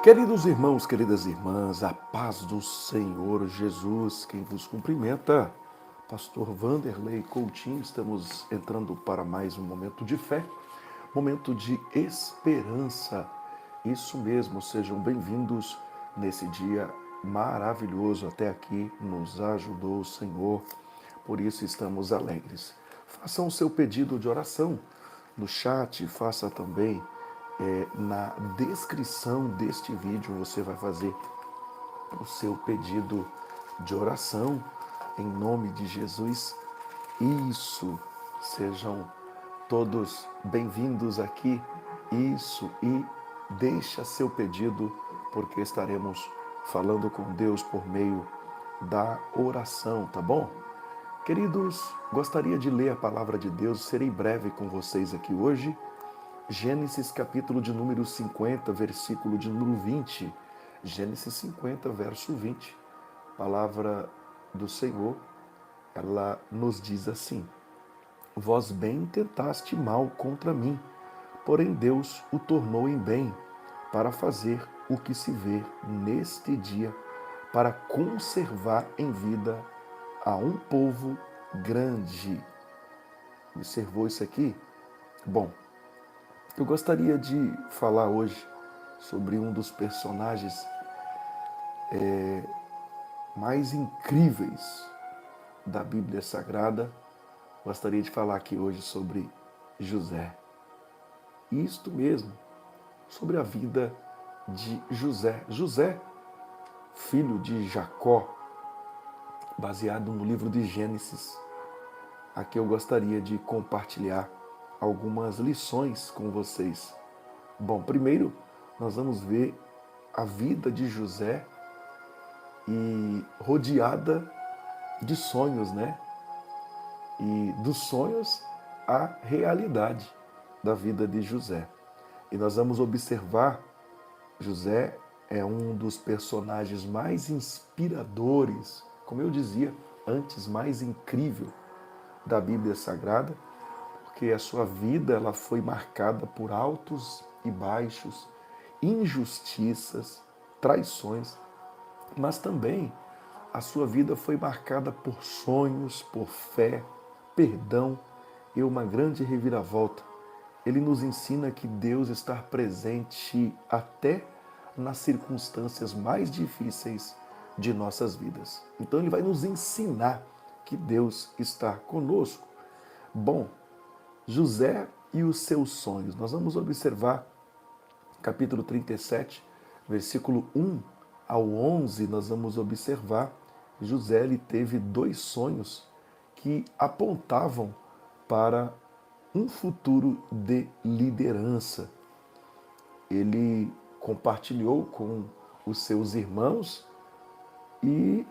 Queridos irmãos, queridas irmãs, a paz do Senhor Jesus, quem vos cumprimenta, Pastor Vanderlei Coutinho, estamos entrando para mais um momento de fé, momento de esperança. Isso mesmo, sejam bem-vindos nesse dia maravilhoso. Até aqui nos ajudou o Senhor, por isso estamos alegres. Façam o seu pedido de oração no chat, faça também na descrição deste vídeo. Você vai fazer o seu pedido de oração em nome de Jesus. Isso, sejam todos bem-vindos aqui. Isso, e deixa seu pedido, porque estaremos falando com Deus por meio da oração, tá bom? Queridos, gostaria de ler a palavra de Deus, serei breve com vocês aqui hoje. Gênesis capítulo de número 50, versículo de número 20. Gênesis 50, verso 20. Palavra do Senhor, ela nos diz assim: Vós bem tentaste mal contra mim, porém Deus o tornou em bem, para fazer o que se vê neste dia, para conservar em vida a um povo grande. Observou isso aqui? Bom, eu gostaria de falar hoje sobre um dos personagens mais incríveis da Bíblia Sagrada. Gostaria de falar aqui hoje sobre José. Isto mesmo, sobre a vida de José. José, filho de Jacó, baseado no livro de Gênesis. Aqui eu gostaria de compartilhar algumas lições com vocês. Bom, primeiro nós vamos ver a vida de José e rodeada de sonhos, né? E dos sonhos à realidade da vida de José. E nós vamos observar, José é um dos personagens mais inspiradores, como eu dizia antes, mais incrível da Bíblia Sagrada, porque a sua vida ela foi marcada por altos e baixos, injustiças, traições, mas também a sua vida foi marcada por sonhos, por fé, perdão e uma grande reviravolta. Ele nos ensina que Deus está presente até nas circunstâncias mais difíceis de nossas vidas. Então ele vai nos ensinar que Deus está conosco. Bom, José e os seus sonhos. Nós vamos observar capítulo 37, versículo 1 ao 11, nós vamos observar José ele teve dois sonhos que apontavam para um futuro de liderança. Ele compartilhou com os seus irmãos e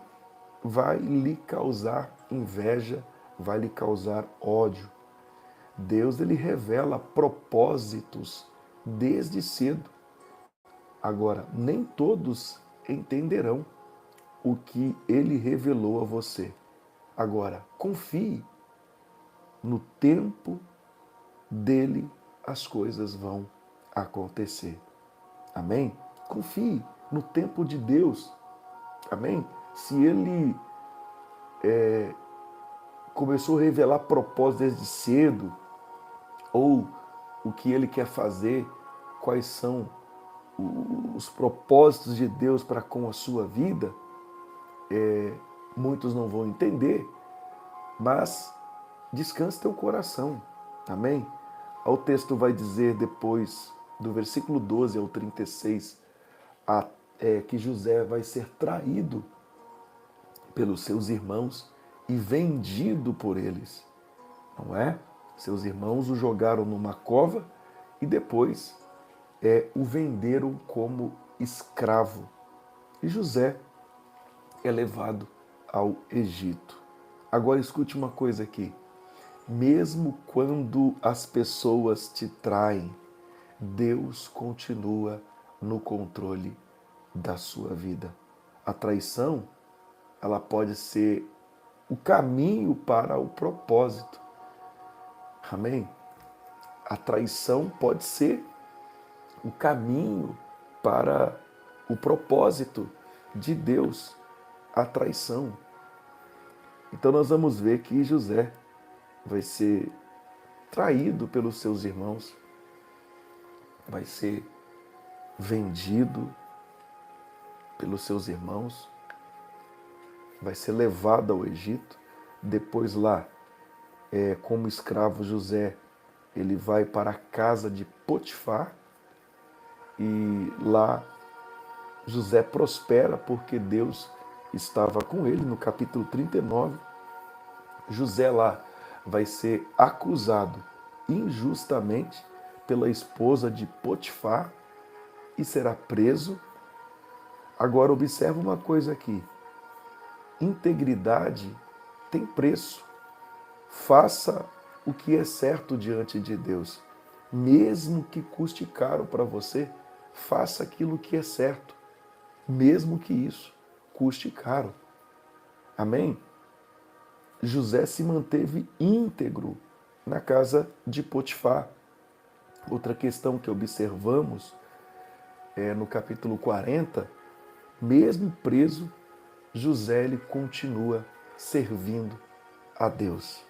vai lhe causar inveja, vai lhe causar ódio. Deus ele revela propósitos desde cedo. Agora, nem todos entenderão o que ele revelou a você. Agora, confie no tempo dele, as coisas vão acontecer. Amém? Confie no tempo de Deus. Amém? Se ele começou a revelar propósitos desde cedo, ou o que ele quer fazer, quais são os propósitos de Deus para com a sua vida, muitos não vão entender, mas descanse teu coração. Amém? O texto vai dizer depois, do versículo 12 ao 36, que José vai ser traído pelos seus irmãos e vendido por eles. Não é? Seus irmãos o jogaram numa cova e depois o venderam como escravo. E José é levado ao Egito. Agora escute uma coisa aqui. Mesmo quando as pessoas te traem, Deus continua no controle da sua vida. A traição, ela pode ser o caminho para o propósito. Amém? A traição pode ser o caminho para o propósito de Deus, a traição. Então nós vamos ver que José vai ser traído pelos seus irmãos, vai ser vendido pelos seus irmãos, vai ser levado ao Egito. Depois lá, como escravo José, ele vai para a casa de Potifar e lá José prospera porque Deus estava com ele. No capítulo 39, José lá vai ser acusado injustamente pela esposa de Potifar e será preso. Agora observa uma coisa aqui. Integridade tem preço. Faça o que é certo diante de Deus. Mesmo que custe caro para você, faça aquilo que é certo. Mesmo que isso custe caro. Amém? José se manteve íntegro na casa de Potifar. Outra questão que observamos é no capítulo 40, mesmo preso, José ele continua servindo a Deus.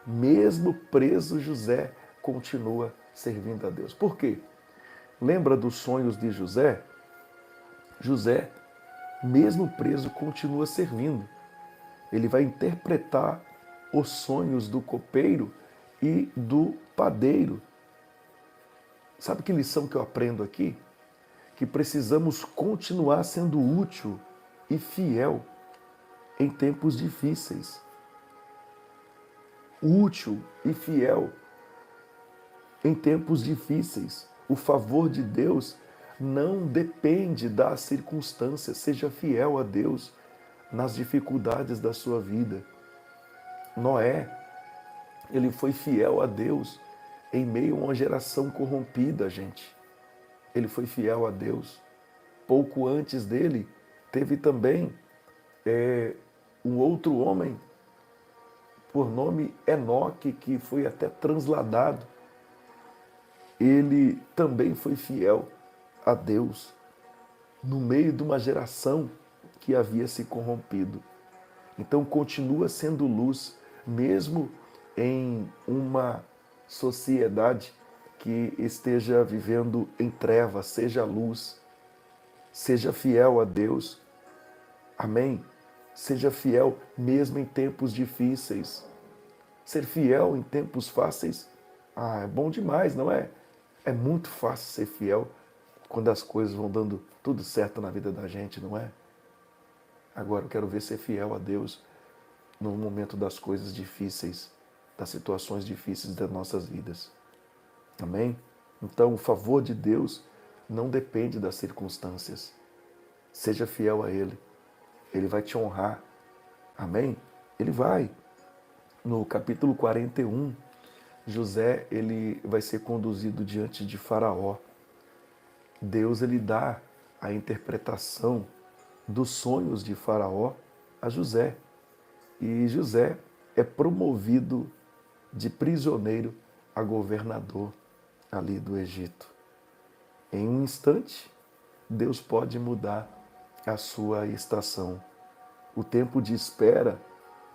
Mesmo preso, José continua servindo a Deus. Por quê? Lembra dos sonhos de José? José, mesmo preso, continua servindo. Ele vai interpretar os sonhos do copeiro e do padeiro. Sabe que lição que eu aprendo aqui? Que precisamos continuar sendo útil e fiel em tempos difíceis. Útil e fiel em tempos difíceis. O favor de Deus não depende das circunstâncias. Seja fiel a Deus nas dificuldades da sua vida. Noé, ele foi fiel a Deus em meio a uma geração corrompida, gente. Ele foi fiel a Deus. Pouco antes dele, teve também um outro homem, por nome Enoque, que foi até transladado. Ele também foi fiel a Deus no meio de uma geração que havia se corrompido. Então continua sendo luz, mesmo em uma sociedade que esteja vivendo em trevas. Seja luz, seja fiel a Deus. Amém? Seja fiel mesmo em tempos difíceis. Ser fiel em tempos fáceis, é bom demais, não é? É muito fácil ser fiel quando as coisas vão dando tudo certo na vida da gente, não é? Agora eu quero ver ser fiel a Deus no momento das coisas difíceis, das situações difíceis das nossas vidas. Amém? Então, o favor de Deus não depende das circunstâncias. Seja fiel a Ele. Ele vai te honrar. Amém? Ele vai. No capítulo 41, José ele vai ser conduzido diante de Faraó. Deus ele dá a interpretação dos sonhos de Faraó a José. E José é promovido de prisioneiro a governador ali do Egito. Em um instante, Deus pode mudar a sua estação. O tempo de espera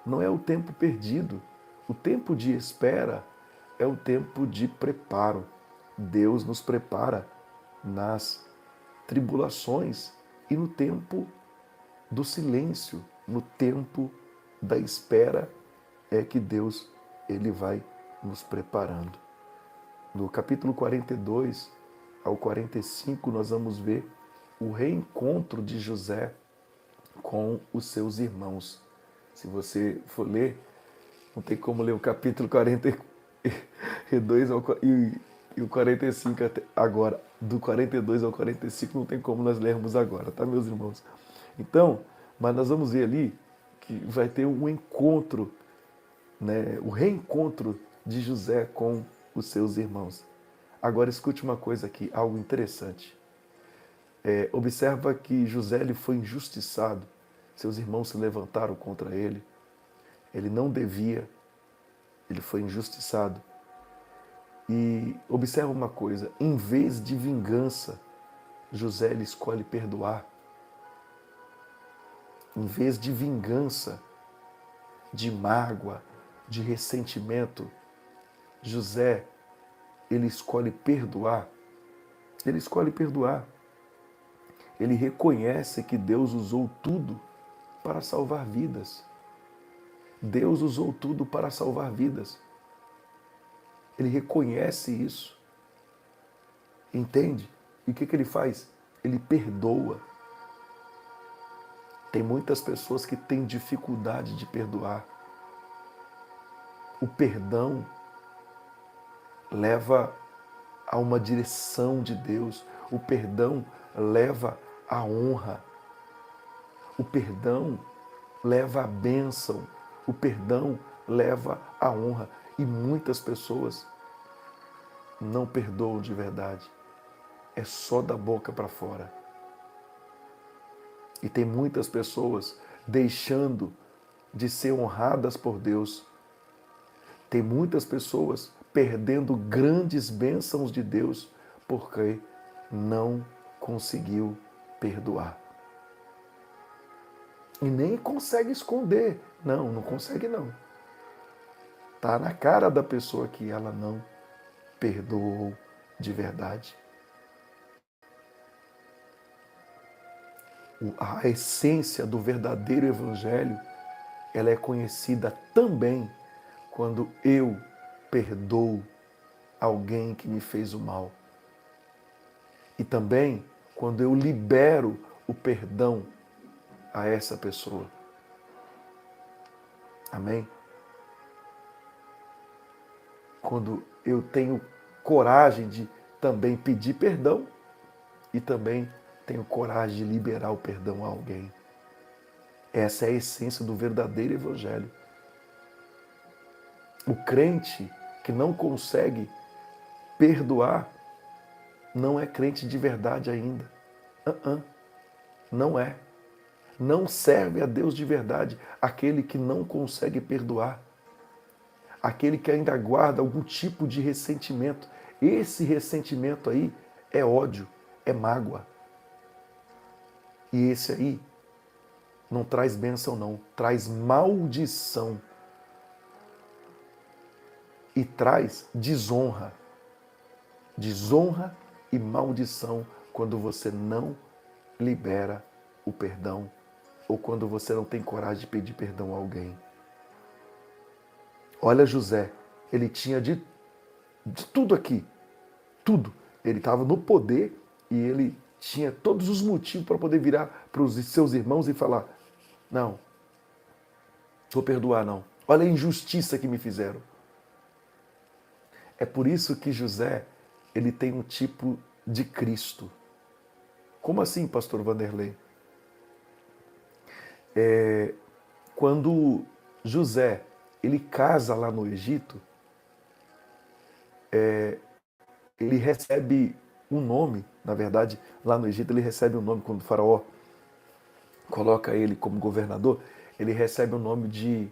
não é o tempo perdido. O tempo de espera é o tempo de preparo. Deus nos prepara nas tribulações e no tempo do silêncio, no tempo da espera é que Deus ele vai nos preparando. No capítulo 42 ao 45 nós vamos ver o reencontro de José com os seus irmãos. Se você for ler, não tem como ler o capítulo 42 e o 45 agora. Do 42 ao 45 não tem como nós lermos agora, tá, meus irmãos? Então, mas nós vamos ver ali que vai ter um encontro, né, o reencontro de José com os seus irmãos. Agora escute uma coisa aqui, algo interessante. Observa que José ele foi injustiçado, seus irmãos se levantaram contra ele, ele não devia, ele foi injustiçado. E observa uma coisa, em vez de vingança, José ele escolhe perdoar. Em vez de vingança, de mágoa, de ressentimento, José ele escolhe perdoar. Ele escolhe perdoar. Ele reconhece que Deus usou tudo para salvar vidas. Deus usou tudo para salvar vidas. Ele reconhece isso. Entende? E o que ele faz? Ele perdoa. Tem muitas pessoas que têm dificuldade de perdoar. O perdão leva a uma direção de Deus. O perdão leva à honra. O perdão leva à bênção. O perdão leva à honra. E muitas pessoas não perdoam de verdade. É só da boca para fora. E tem muitas pessoas deixando de ser honradas por Deus. Tem muitas pessoas perdendo grandes bênçãos de Deus porque não conseguiu perdoar. E nem consegue esconder. Não, não consegue não. Está na cara da pessoa que ela não perdoou de verdade. A essência do verdadeiro evangelho, ela é conhecida também quando eu perdoo alguém que me fez o mal. E também quando eu libero o perdão a essa pessoa. Amém? Quando eu tenho coragem de também pedir perdão e também tenho coragem de liberar o perdão a alguém. Essa é a essência do verdadeiro evangelho. O crente que não consegue perdoar não é crente de verdade ainda. Não é. Não serve a Deus de verdade aquele que não consegue perdoar. Aquele que ainda guarda algum tipo de ressentimento. Esse ressentimento aí é ódio, é mágoa. E esse aí não traz bênção não, traz maldição. E traz desonra. Desonra e maldição quando você não libera o perdão ou quando você não tem coragem de pedir perdão a alguém. Olha José, ele tinha de tudo aqui, tudo. Ele estava no poder e ele tinha todos os motivos para poder virar para os seus irmãos e falar: não, vou perdoar não. Olha a injustiça que me fizeram. É por isso que José, ele tem um tipo de Cristo. Como assim, pastor Vanderlei? Quando José, ele casa lá no Egito, ele recebe um nome, na verdade, lá no Egito ele recebe um nome quando o faraó coloca ele como governador, ele recebe o nome de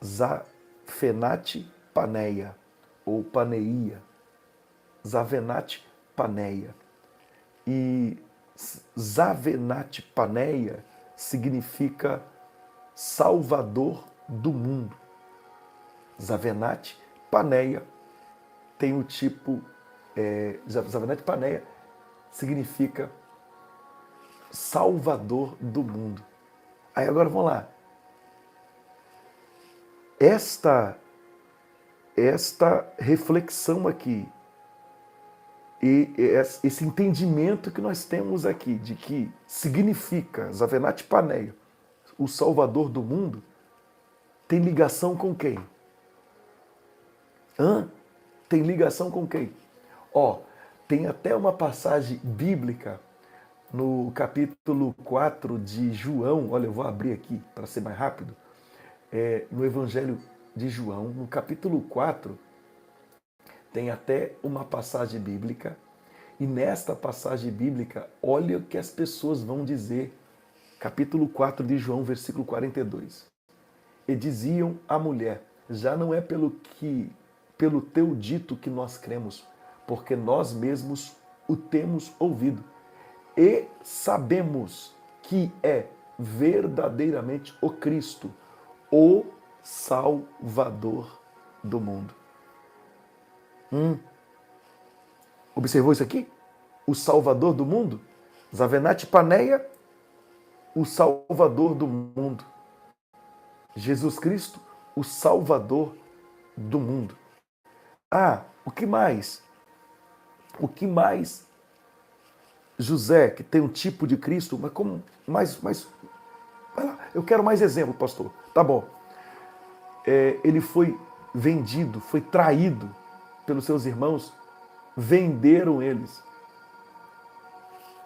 Zafenate Paneia, ou Paneia. Zavenate Paneia. E Zavenate Paneia significa Salvador do mundo. Zavenate Paneia tem o tipo... Zavenate Paneia significa Salvador do mundo. Aí agora vamos lá. Esta reflexão aqui, e esse entendimento que nós temos aqui, de que significa Zavenate Paneia, o Salvador do mundo, tem ligação com quem? Tem ligação com quem? Tem até uma passagem bíblica no capítulo 4 de João, olha, eu vou abrir aqui para ser mais rápido, no Evangelho de João, no capítulo 4, tem até uma passagem bíblica, e nesta passagem bíblica, olha o que as pessoas vão dizer. Capítulo 4 de João, versículo 42. E diziam à mulher: já não é pelo teu dito que nós cremos, porque nós mesmos o temos ouvido, e sabemos que é verdadeiramente o Cristo, o Salvador do mundo. Observou isso aqui? O Salvador do mundo? Zavenate Paneia, o Salvador do mundo. Jesus Cristo, o Salvador do mundo. Ah, o que mais? O que mais? José, que tem um tipo de Cristo, mas como mais vai lá, eu quero mais exemplo, pastor. Tá bom. Ele foi vendido, foi traído pelos seus irmãos, venderam eles,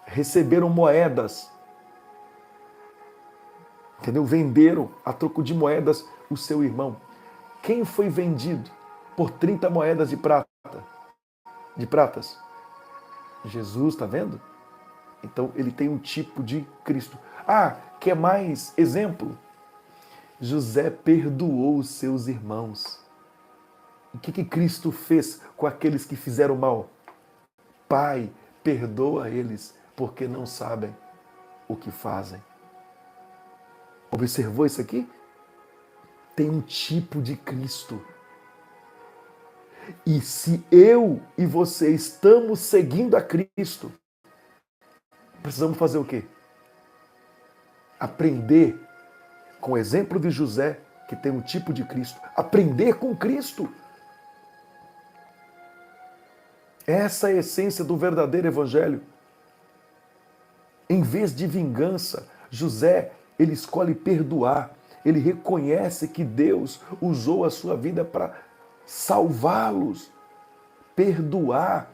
receberam moedas, entendeu? Venderam a troco de moedas o seu irmão. Quem foi vendido por 30 moedas de prata? De pratas? Jesus, está vendo? Então ele tem um tipo de Cristo. Ah, quer mais exemplo? José perdoou os seus irmãos. O que Cristo fez com aqueles que fizeram mal? Pai, perdoa eles, porque não sabem o que fazem. Observou isso aqui? Tem um tipo de Cristo. E se eu e você estamos seguindo a Cristo, precisamos fazer o quê? Aprender com o exemplo de José, que tem um tipo de Cristo. Aprender com Cristo. Essa é a essência do verdadeiro evangelho. Em vez de vingança, José, ele escolhe perdoar. Ele reconhece que Deus usou a sua vida para salvá-los. Perdoar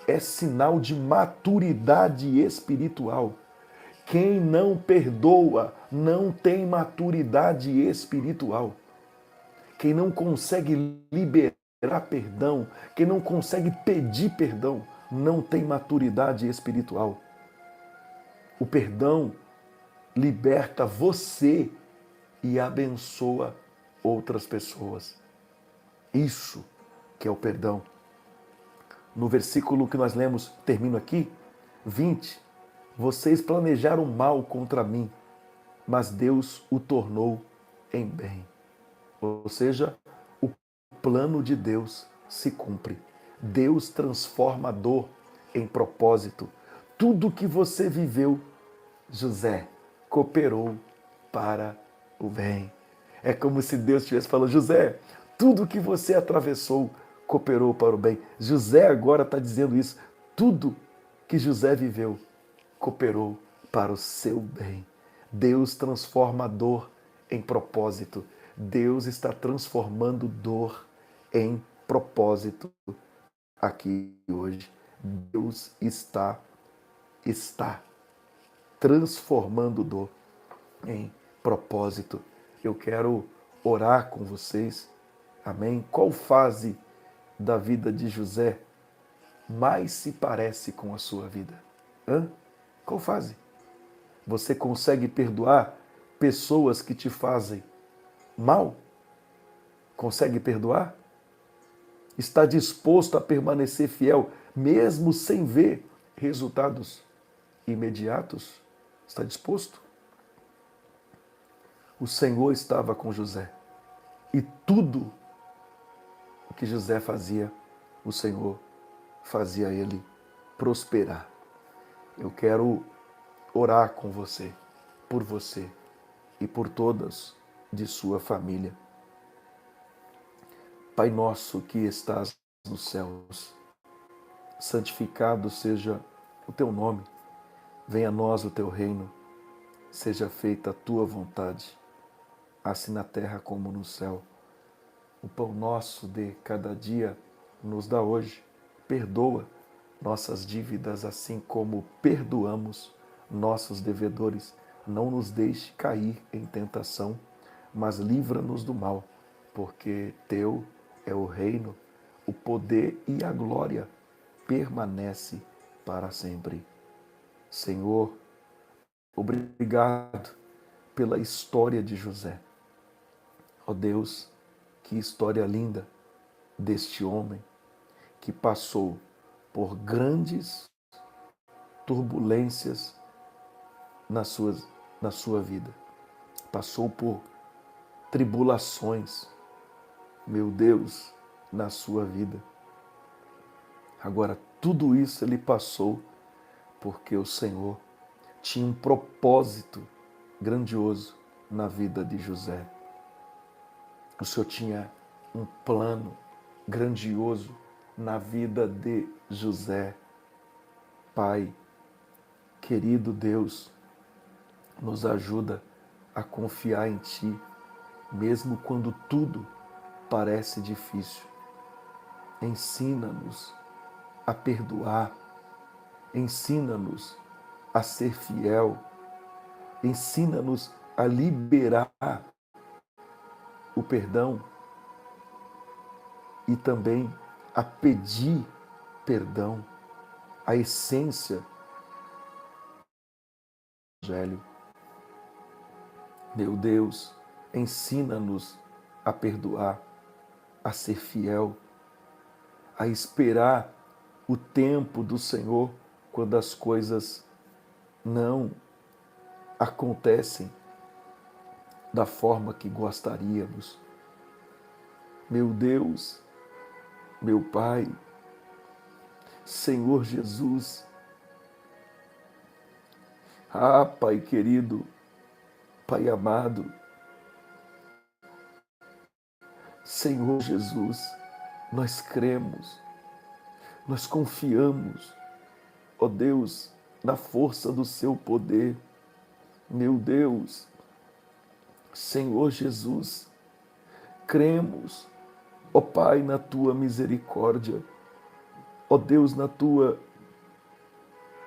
é sinal de maturidade espiritual. Quem não perdoa não tem maturidade espiritual. Quem não consegue liberar perdão, quem não consegue pedir perdão, não tem maturidade espiritual. O perdão liberta você e abençoa outras pessoas. Isso que é o perdão. No versículo que nós lemos, termino aqui, 20. Vocês planejaram mal contra mim, mas Deus o tornou em bem. Ou seja, o plano de Deus se cumpre. Deus transforma a dor em propósito. Tudo que você viveu, José, cooperou para o bem. É como se Deus estivesse falando, José, tudo que você atravessou, cooperou para o bem. José agora está dizendo isso. Tudo que José viveu, cooperou para o seu bem. Deus transforma a dor em propósito. Deus está transformando dor em propósito aqui hoje. Deus está transformando dor em propósito. Eu quero orar com vocês. Amém? Qual fase da vida de José mais se parece com a sua vida? Qual fase? Você consegue perdoar pessoas que te fazem mal? Consegue perdoar? Está disposto a permanecer fiel, mesmo sem ver resultados imediatos? Está disposto? O Senhor estava com José. E tudo o que José fazia, o Senhor fazia ele prosperar. Eu quero orar com você, por você e por todas de sua família. Pai nosso que estás nos céus, santificado seja o teu nome, venha a nós o teu reino, seja feita a tua vontade, assim na terra como no céu. O pão nosso de cada dia nos dá hoje, perdoa nossas dívidas assim como perdoamos nossos devedores. Não nos deixe cair em tentação, mas livra-nos do mal, porque teu é o reino, o poder e a glória permanece para sempre. Senhor, obrigado pela história de José. Ó Deus, que história linda deste homem que passou por grandes turbulências na sua vida. Passou por tribulações, meu Deus, na sua vida. Agora, tudo isso ele passou porque o Senhor tinha um propósito grandioso na vida de José. O Senhor tinha um plano grandioso na vida de José. Pai, querido Deus, nos ajuda a confiar em Ti, mesmo quando tudo parece difícil. Ensina-nos a perdoar, ensina-nos a ser fiel, ensina-nos a liberar o perdão e também a pedir perdão, a essência do Evangelho. Meu Deus, ensina-nos a perdoar, a ser fiel, a esperar o tempo do Senhor quando as coisas não acontecem da forma que gostaríamos. Meu Deus, meu Pai, Senhor Jesus, Pai querido, Pai amado, Senhor Jesus, nós cremos, nós confiamos, ó Deus, na força do Seu poder. Meu Deus, Senhor Jesus, cremos, ó Pai, na Tua misericórdia, ó Deus,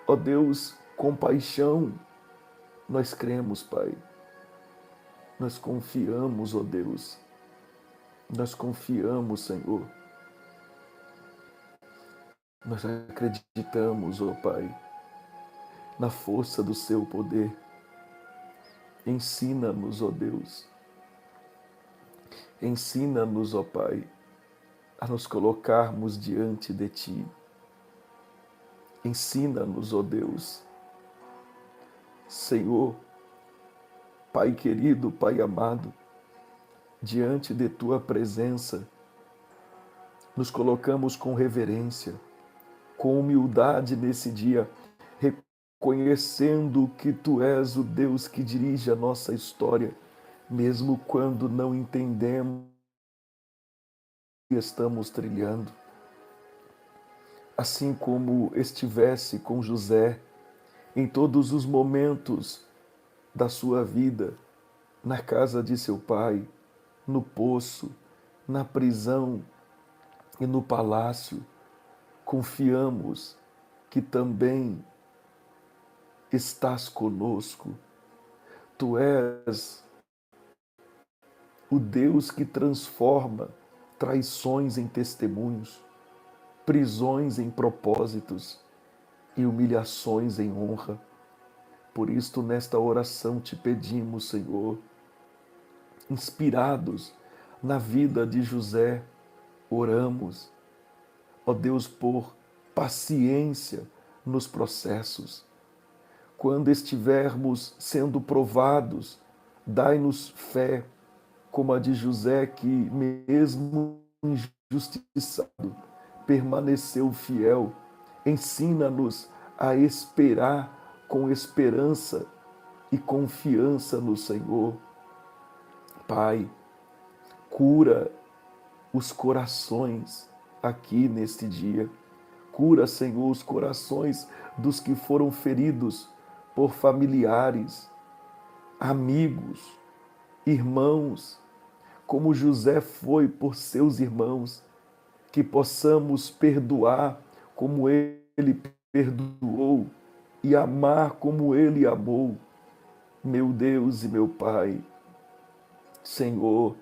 ó Deus, compaixão. Nós cremos, Pai. Nós confiamos, ó Deus. Nós confiamos, Senhor. Nós acreditamos, ó Pai, na força do Seu poder. Ensina-nos, ó Deus. Ensina-nos, ó Pai, a nos colocarmos diante de Ti. Ensina-nos, ó Deus. Senhor, Pai querido, Pai amado, diante de Tua presença, nos colocamos com reverência, com humildade nesse dia, reconhecendo que Tu és o Deus que dirige a nossa história, mesmo quando não entendemos o que estamos trilhando. Assim como estivesse com José em todos os momentos da sua vida, na casa de seu pai, no poço, na prisão e no palácio, confiamos que também estás conosco. Tu és o Deus que transforma traições em testemunhos, prisões em propósitos e humilhações em honra. Por isto, nesta oração te pedimos, Senhor, inspirados na vida de José, oramos, ó Deus, por paciência nos processos. Quando estivermos sendo provados, dai-nos fé, como a de José, que mesmo injustiçado, permaneceu fiel. Ensina-nos a esperar com esperança e confiança no Senhor. Pai, cura os corações aqui neste dia. Cura, Senhor, os corações dos que foram feridos por familiares, amigos, irmãos, como José foi por seus irmãos, que possamos perdoar como ele perdoou e amar como ele amou. Meu Deus e meu Pai, Senhor,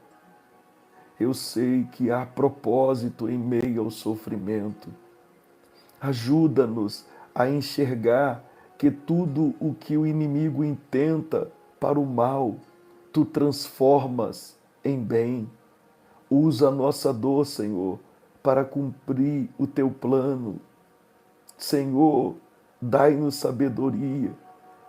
eu sei que há propósito em meio ao sofrimento. Ajuda-nos a enxergar que tudo o que o inimigo intenta para o mal, Tu transformas em bem. Usa a nossa dor, Senhor, para cumprir o Teu plano. Senhor, Dai-nos sabedoria,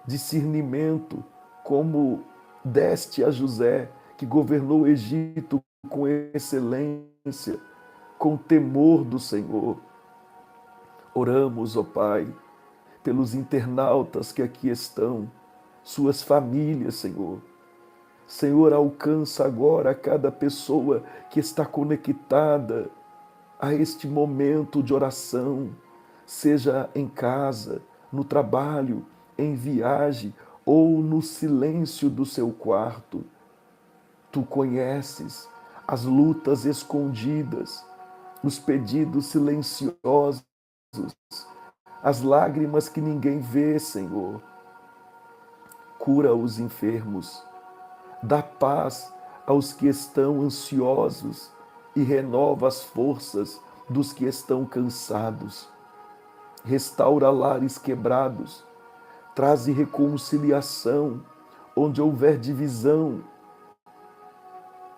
discernimento, como deste a José, que governou o Egito com excelência, com temor do Senhor. Oramos, ó Pai, pelos internautas que aqui estão, suas famílias, Senhor. Senhor, alcança agora cada pessoa que está conectada a este momento de oração, seja em casa, no trabalho, em viagem ou no silêncio do seu quarto. Tu conheces as lutas escondidas, os pedidos silenciosos, as lágrimas que ninguém vê, Senhor. Cura os enfermos, dá paz aos que estão ansiosos e renova as forças dos que estão cansados. Restaura lares quebrados, traze reconciliação onde houver divisão.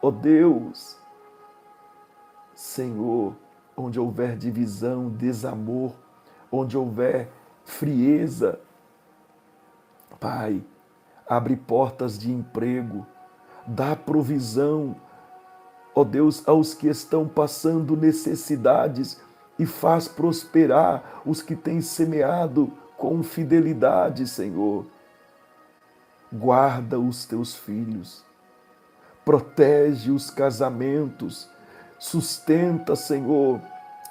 Ó Deus, Senhor, onde houver divisão, desamor, onde houver frieza, Pai, abre portas de emprego, dá provisão, ó Deus, aos que estão passando necessidades e faz prosperar os que têm semeado com fidelidade, Senhor. Guarda os teus filhos, protege os casamentos, sustenta, Senhor,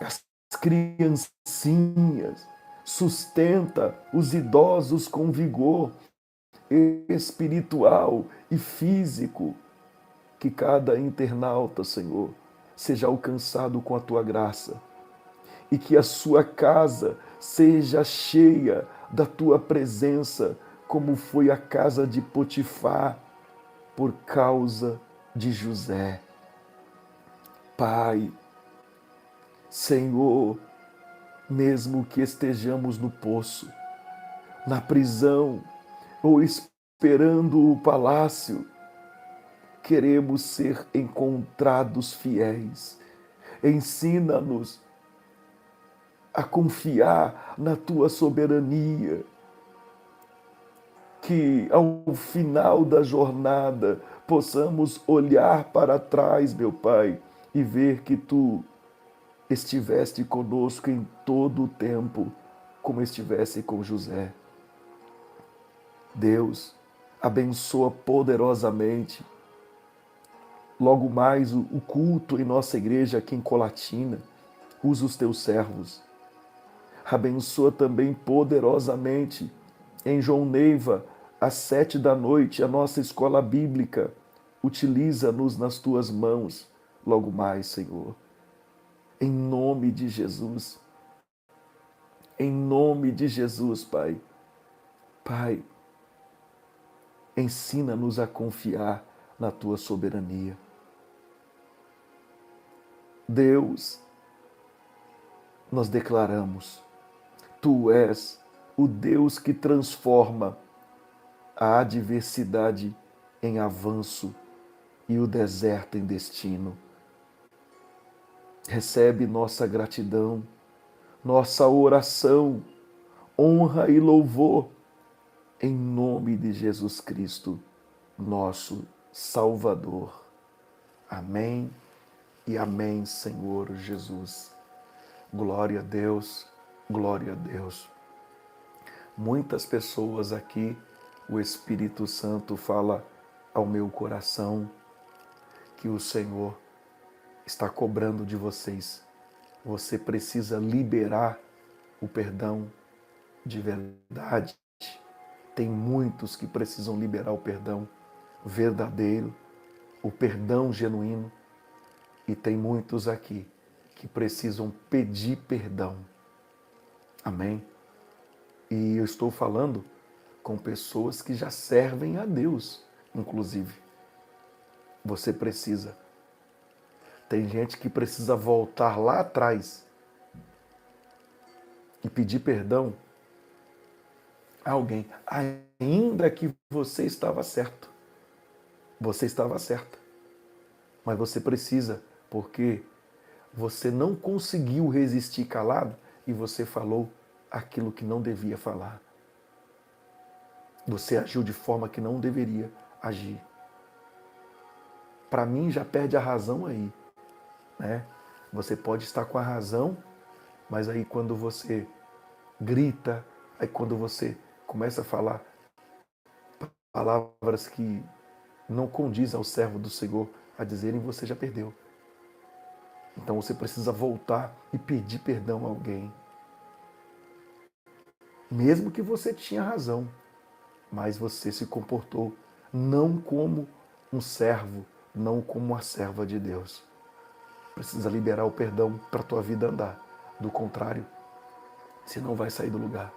as criancinhas, sustenta os idosos com vigor espiritual e físico. Que cada internauta, Senhor, seja alcançado com a tua graça e que a sua casa seja cheia da tua presença, como foi a casa de Potifar, por causa de José. Pai, Senhor, mesmo que estejamos no poço, na prisão ou esperando o palácio, queremos ser encontrados fiéis. Ensina-nos a confiar na tua soberania, que ao final da jornada possamos olhar para trás, meu Pai, e ver que tu estiveste conosco em todo o tempo, como estivesse com José. Deus, abençoa poderosamente logo mais o culto em nossa igreja aqui em Colatina. Usa os teus servos. Abençoa também poderosamente em João Neiva, às 7 da noite, a nossa escola bíblica. Utiliza-nos nas tuas mãos logo mais, Senhor. Em nome de Jesus. Em nome de Jesus, Pai. Pai, ensina-nos a confiar na tua soberania. Deus, nós declaramos, tu és o Deus que transforma a adversidade em avanço e o deserto em destino. Recebe nossa gratidão, nossa oração, honra e louvor, em nome de Jesus Cristo, nosso Salvador. Amém e amém, Senhor Jesus. Glória a Deus, glória a Deus. Muitas pessoas aqui, o Espírito Santo fala ao meu coração que o Senhor está cobrando de vocês. Você precisa liberar o perdão de verdade. Tem muitos que precisam liberar o perdão verdadeiro, o perdão genuíno, e tem muitos aqui que precisam pedir perdão. Amém? E eu estou falando com pessoas que já servem a Deus, inclusive. Você precisa. Tem gente que precisa voltar lá atrás e pedir perdão a alguém, ainda que você estava certo. Você estava certa. Mas você precisa, porque você não conseguiu resistir calado e você falou aquilo que não devia falar. Você agiu de forma que não deveria agir. Para mim, já perde a razão aí, né? Você pode estar com a razão, mas aí quando você grita, aí quando você começa a falar palavras que não condiz ao servo do Senhor a dizerem, você já perdeu. Então você precisa voltar e pedir perdão a alguém. Mesmo que você tinha razão, mas você se comportou não como um servo, não como uma serva de Deus. Precisa liberar o perdão para a tua vida andar. Do contrário, você não vai sair do lugar.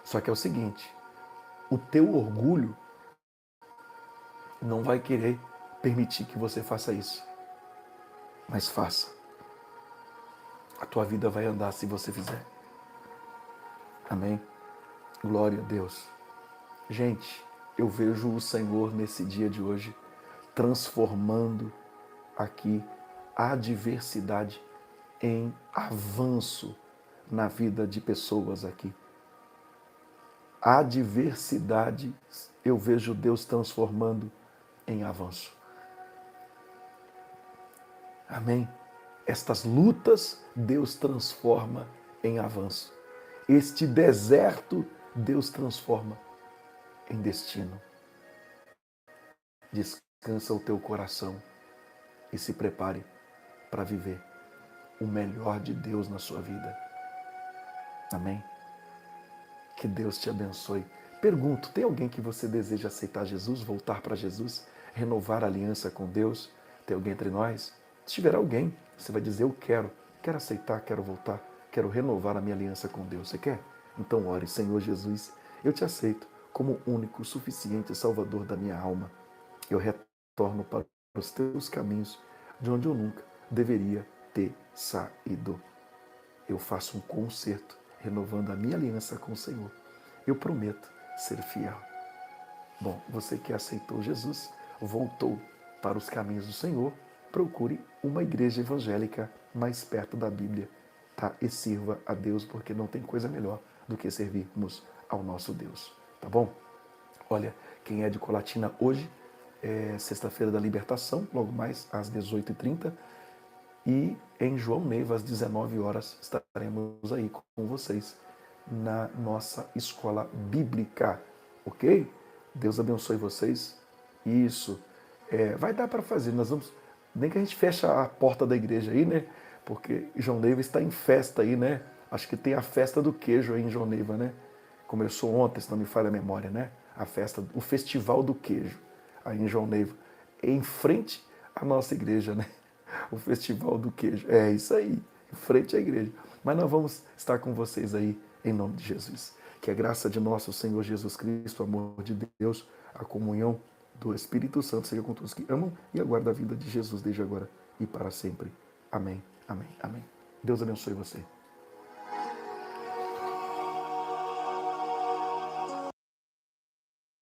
Só que é o seguinte, o teu orgulho não vai querer permitir que você faça isso. Mas faça. A tua vida vai andar se você fizer. Amém? Glória a Deus. Gente, eu vejo o Senhor nesse dia de hoje transformando aqui a adversidade em avanço na vida de pessoas aqui. A adversidade eu vejo Deus transformando em avanço. Amém? Estas lutas Deus transforma em avanço. Este deserto Deus transforma em destino. Descansa o teu coração e se prepare para viver o melhor de Deus na sua vida. Amém? Que Deus te abençoe. Pergunto, tem alguém que você deseja aceitar Jesus, voltar para Jesus, renovar a aliança com Deus? Tem alguém entre nós? Se tiver alguém, você vai dizer, eu quero aceitar, quero voltar, quero renovar a minha aliança com Deus. Você quer? Então ore, Senhor Jesus, eu te aceito como único, suficiente Salvador da minha alma. Eu retorno para os teus caminhos, de onde eu nunca deveria ter saído. Eu faço um concerto, renovando a minha aliança com o Senhor. Eu prometo ser fiel. Bom, você que aceitou Jesus, voltou para os caminhos do Senhor, procure uma igreja evangélica mais perto da Bíblia, tá? E sirva a Deus, porque não tem coisa melhor do que servirmos ao nosso Deus, tá bom? Olha, quem é de Colatina hoje, é sexta-feira da libertação, logo mais às 18h30, e em João Neiva, às 19 horas, estaremos aí com vocês na nossa escola bíblica, ok? Deus abençoe vocês. Isso. Vai dar para fazer. Nós vamos. Nem que a gente feche a porta da igreja aí, né? Porque João Neiva está em festa aí, né? Acho que tem a festa do queijo aí em João Neiva, né? Começou ontem, se não me falha a memória, né? A festa, o Festival do Queijo, aí em João Neiva. Em frente à nossa igreja, né? O Festival do Queijo. É isso aí, em frente à igreja. Mas nós vamos estar com vocês aí, em nome de Jesus. Que a graça de nosso Senhor Jesus Cristo, o amor de Deus, a comunhão do Espírito Santo seja com todos que amam e aguardam a vida de Jesus desde agora e para sempre. Amém, amém, amém. Deus abençoe você.